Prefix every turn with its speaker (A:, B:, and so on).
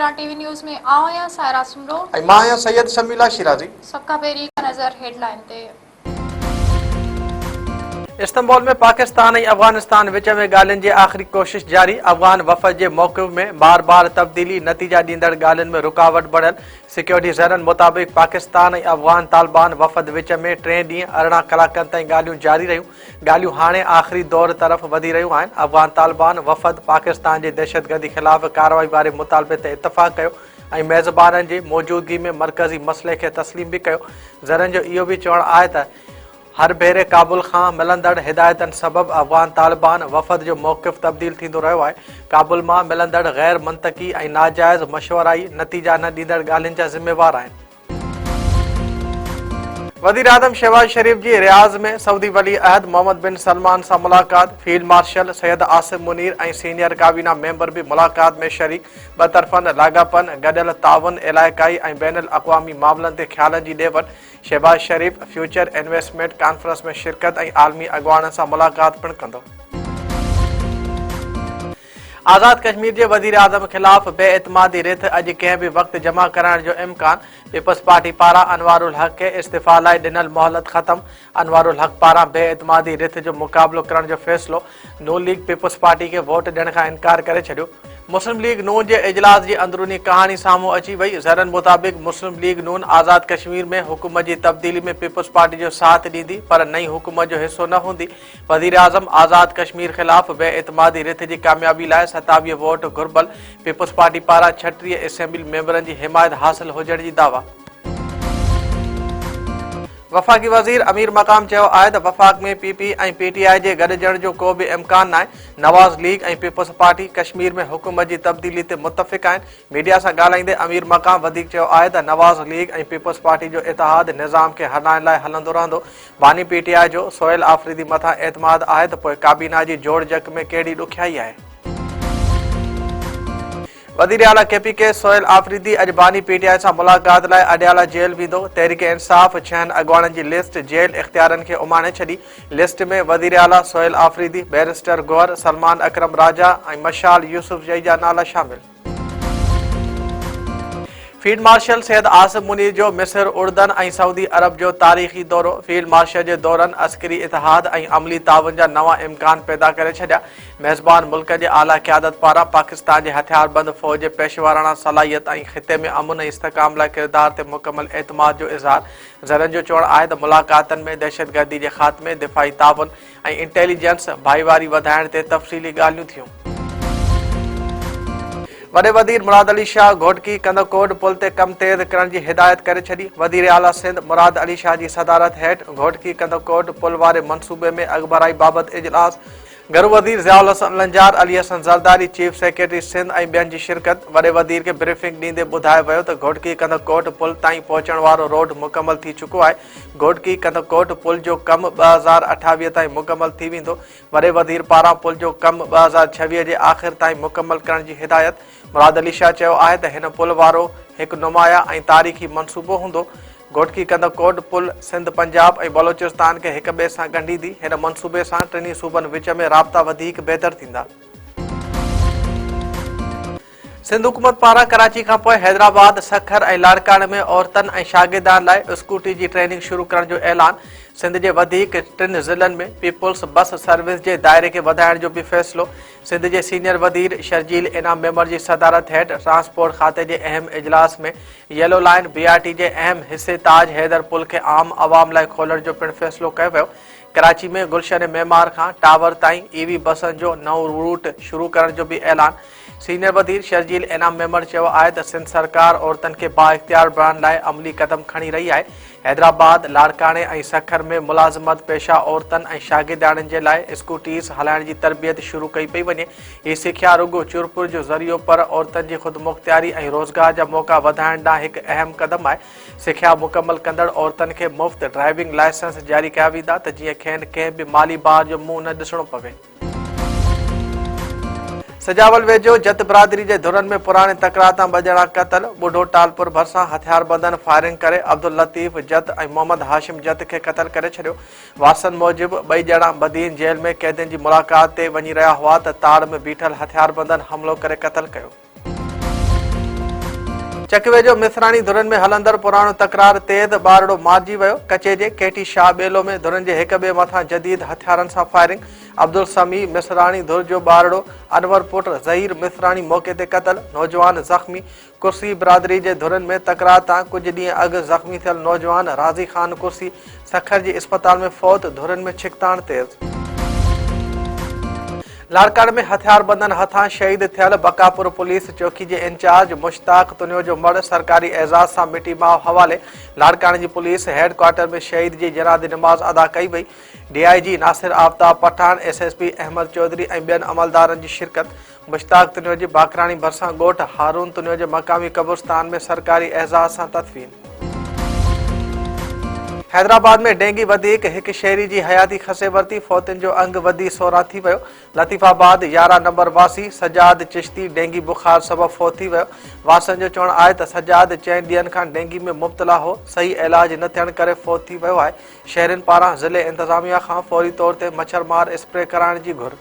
A: Telangana TV news में आया सायरा सुमरो
B: मां सैयद शमीला शिराजी।
A: सबका पेरी का नजर हेडलाइन ते।
C: इस्तांबुल में पाकिस्तान और अफगानिस्तान विच में गालिन की आखिरी कोशिश जारी। अफगान वफ़द के मौक़िफ़ में बार बार तब्दीली नतीजा दींदड़ गालिन में रुकावट बढ़ल। सिक्योरिटी ज़रन मुताबिक पाकिस्तान और अफगान तालिबान वफ़द विच में 3 ॾींहं 18 कलाकनि ताईं गालियूं जारी रहियूं। गालियूं हाणे आख़िरी दौर तरफ़ वधी रहियूं आहिनि। अफगान तालिबान वफ़द पाकिस्तान के दहशतगर्दी ख़िलाफ़ कार्रवाई वारे मुतालबे ते इतफ़ाक़ कयो ऐं मेज़बाननि जी मौजूदगी में मरकज़ी मसइले खे तस्लीम भी कयो। ज़रन जो इहो भी चवणु आहे त हर भेरे काबुल खां मिलंदड़ हिदायतनि सबब अफगान तालिबान वफ़द जो मौक़िफ़ तब्दील थींदो रहियो आहे। काबुल मां मिलंदड़ गैर मंतकी ऐं नाजाइज़ मशवराई नतीजा न ॾींदड़ ॻाल्हियुनि जा ज़िम्मेवार आहिनि। वज़ीर आज़म शहबाज शरीफ जी रियाज़ में सऊदी वली अहद मोहम्मद बिन सलमान सां मुलाक़ात। फील्ड मार्शल सैयद आसिम मुनीर ऐं सीनियर काबीना मेंबर भी मुलाक़ात में शरीक। ॿ तरफ़नि लाॻापन गॾियल ताउन इलाइक़ाई ऐं बैनुल अक़वामी मामलनि ते ख़्यालनि जी ॾेवनि। शहबाज शरीफ फ्यूचर इन्वेस्टमेंट कॉन्फ्रेंस में शिरकत ऐं आलमी अॻुवाणनि सां मुलाक़ात पिणु कंदो। आज़ाद कश्मीर के वज़ीर आज़म खिलाफ़ बेएतमादी रिथ अॼु कंहिं भी वक्त जमा कराइण जो इम्कान। पीपल्स पार्टी पारां अनवारुल हक़ के इस्तीफ़ा लाइ ॾिनल मोहलत ख़त्म। अनवारुल हक़ पारां बेएतमादी रिथ जो मुक़ाबिलो करण जो फ़ैसिलो। नून लीग पीपल्स पार्टी के वोट ॾियण खां इनकार करे छॾियो। मुस्लिम लीग नून के इजलास की अंदरूनी कहानी साम्हूं अची वई। ज़रन मुताबिक मुस्लिम लीग नून आज़ाद कश्मीर में हुकूमत की तब्दीली में पीपल्स पार्टी जो साथ ॾींदी पर नई हुकूमत जो हिस्सो न हूंदी। वज़ीर आज़म आज़ाद कश्मीर खिलाफ़ बेएतमादी रिथ की कामयाबी लाइ 27 वोट घुरबल। पीपल्स पार्टी पारां 36 असेंबली मेंबरनि की हिमायत हासिल हुजण जी दावा। वफ़ाक़ी वज़ीर अमीर मकाम चयो आहे त वफ़ाक़ में पीपी ऐं पीटीआई जे गॾिजण जो को भी इम्कान नाहे। नवाज़ लीग ऐं पीपल्स पार्टी कश्मीर में हुकूमत की तब्दीली ते मुतफ़िक़ आहिनि। मीडिया सां ॻाल्हाईंदे अमीर मकाम वधीक चयो आहे त नवाज़ लीग ऐं पीपल्स पार्टी जो इतिहाद निज़ाम खे हलाइण लाइ हलंदो रहंदो। बानी पीटीआई जो सोहेल आफ़रीदी मथां एतमाद आहे त पोइ काबीना जी जोड़ जक में कहिड़ी ॾुखियाई आहे। वज़ीर आला केपीके सोहेल आफ़रीदी अॼु बानी पीटीआई सां मुलाक़ात लाइ अडियाला जेल वेंदो। तहरीक इंसाफ़ 6 अॻुवाणनि जी लिस्ट जेल इख़्तियारनि खे उमाणे छॾी। लिस्ट में वज़ीर आला सोहेल आफ़रीदी, बैरिस्टर गौहर, सलमान अकरम राजा ऐं मशाल यूसुफजई जा नाला शामिल। फील्ड मार्शल सैयद आसिम मुनीर जो मिस्र, उर्दन ऐं सऊदी अरब जो तारीख़ी दौरो। फील्ड मार्शल जे दौरनि अस्करी इतिहाद ऐं अमली ताउन जा नवां इम्कान पैदा करे छॾिया। मेज़बान मुल्क जे आला क़यादत पारां पाकिस्तान जे हथियारबंद फ़ौज जे पेशवाराना सलाहियत ऐं ख़िते में अमन ऐं इस्तेहकाम लाइ किरदार ते मुकमल एतमाद जो इज़हार। ज़रन जो चवणु आहे त मुलाक़ातनि में दहशतगर्दी जे ख़ात्मे, दिफ़ाई ताउन ऐं इंटेलिजेंस भाईवारी वधाइण ते तफ़सीली ॻाल्हियूं थियूं। वॾे वज़ीर मुराद अली शाह घोटकी कंदकोट पुल ते कम तेज़ करण की हिदायत करे छॾी। वज़ीर आला सिंध मुराद अली शाह की सदारत हेठि घोटकी कंदकोट पुल वारे मनसूबे में अॻुभराई बाबत इजलास। घरू वज़ीर ज़ियाउल हसन लंजार, अली हसन ज़रदारी, चीफ सेक्रेटरी सिंध ऐं ॿियनि जी शिरकत। वॾे वज़ीर खे ब्रीफिंग ॾींदे ॿुधायो वियो त घोटकी कंदकोट पुल ताईं पहुचण वारो रोड मुकमल थी चुको आहे। घोटकी कंदकोट पुल जो कमु 2028 ताईं मुकमल थी वेंदो। वॾे वज़ीर पारां पुल जो कमु 2026 जे आख़िर ताईं मुकमल करण जी हिदायत। मुराद अली शाह चयो आहे त हिन पुल वारो हिकु नुमाया ऐं तारीख़ी मनसूबो हूंदो। घोटकी कंदकोट पुल सिंध, पंजाब ऐं बलोचिस्तान के हिक ॿिए सां ॻंढींदी। हिन मनसूबे सां टिनी सूबनि विच में राब्ता वधीक बहितर थींदा। सिंध हुकूमत पारां कराची खां पोइ हैदराबाद, सखर ऐं लाड़काने में औरतनि ऐं शागिर्दनि लाइ स्कूटी जी ट्रेनिंग शुरू करण जो ऐलान। सिंध जे वधीक 3 ज़िलनि में पीपुल्स बस सर्विस जे दायरे खे वधाइण जो भी फ़ैसिलो। सिंध जे सीनियर वज़ीर शर्जील इनाम मेंबर जी सदारत हेठि ट्रांसपोर्ट खाते जे अहम इजलास में येलो लाइन बीआरटी जे अहम हिस्से ताज हैदर पुल खे आम आवाम लाइ खोलण जो पिणु फ़ैसिलो कयो वियो। कराची में गुलशन मेमार खां टावर ताईं ईवी बसनि जो नओं रूट शुरू करण जो भी ऐलान। सीनियर वज़ीर शर्जील इनाम मेंबर चयो आहे त सिंध सरकार औरतनि खे बाइख्तियार बणाइण लाइ अमली कदम खणी रही आहे। हैदराबाद, लाड़काने ऐं सखर में मुलाज़मत पेशा औरतनि ऐं शागिर्दाणनि जे लाइ स्कूटीज़ हलाइण जी तरबियत शुरू कई पई वञे। हीअ सिख्या रुगो चुरपुर जो ज़रियो पर औरतनि जी ख़ुदमुख़्तियारी ऐं रोज़गार जा मौक़ा वधाइण ॾांहुं हिकु अहम क़दम आहे। सिख्या मुकमल कंदड़ औरतनि खे मुफ़्त ड्राइविंग लाइसेंस जारी कया वेंदा त जीअं खेनि कंहिं बि माली बार जो मुंहुं न ॾिसणो पवे। सजावल वेझो जत बिरादरी के धुरन में पुराने तकरार तां 2 ॼणा क़तल। बुढ़ो टालपुर भरसां हथियारबंदनि फायरिंग करे अब्दुल लतीफ़ जत ऐं मोहम्मद हाशिम जत के क़तल करे छॾियो। वारसनि मूजिब 2 ॼणा बदीन जेल में कैदियुनि जी मुलाक़ात ते वञी रहिया हुआ त ताड़ में बीठल हथियारबंदनि हमलो करे क़तल कयो। चक वेझो मिसराणी धुरनि में हलंदड़ पुराणो तकरार तेज़ बारड़ो मारिजी वियो। कचे जे केटी शाह बेलो में धुरनि जे हिक ॿिए मथां जदीद हथियारनि सां फायरिंग। अब्दुल समी मिसराणी धुर जो बारड़ो अनवर पुट ज़हीर मिसराणी मौके ते क़तल, नौजवान ज़ख़्मी। कुर्सी बिरादरी जे धुरनि में तकरार तां कुछ ॾींहं अॻु ज़ख़्मी थियल नौजवान राज़ी ख़ान कुर्सी सखर जी अस्पताल में फौत। धुरनि में छिकताण तेज़। लाड़काने में हथियारबंदन हथां शहीद थियल बकापुर पुलिस चौकी जे इंचार्ज मुश्ताक तुनियो जो मड़ सरकारी एजाज़ सां मिटी माउ हवाले। लाड़काने जी पुलिस हेडक्वार्टर में शहीद जी जनाज़ी नमाज़ अदा कई वई। DIG नासिर आफ्ताब पठान, SSP अहमद चौधरी ऐं ॿियनि अमलदारनि जी शिरकत। मुश्ताक तुनियो जी बाकराणी भरिसां ॻोठ हारून तुनियो जे मक़ामी कब्रिस्तान में सरकारी एजाज़ सां तदफीन। हैदराबाद में डेंगी वधीक, हिक शहरी जी हयाती खसे वरती। फौतन जो अंग वधी 16 थी वियो। लतीफ़ाबाद 11 नंबर वासी सजाद चिश्ती डेंगी बुखार सबब फौत थी वियो। वासनि जो चवणु आहे त सजाद 4 ॾींहंनि खां डेंगी में मुब्तला हो। सही इलाज न थियण करे फौत थी वियो आहे। शहरनि पारां ज़िले इंतज़ामिया खां फौरी तौर ते मच्छरमार स्प्रे कराइण जी घुर।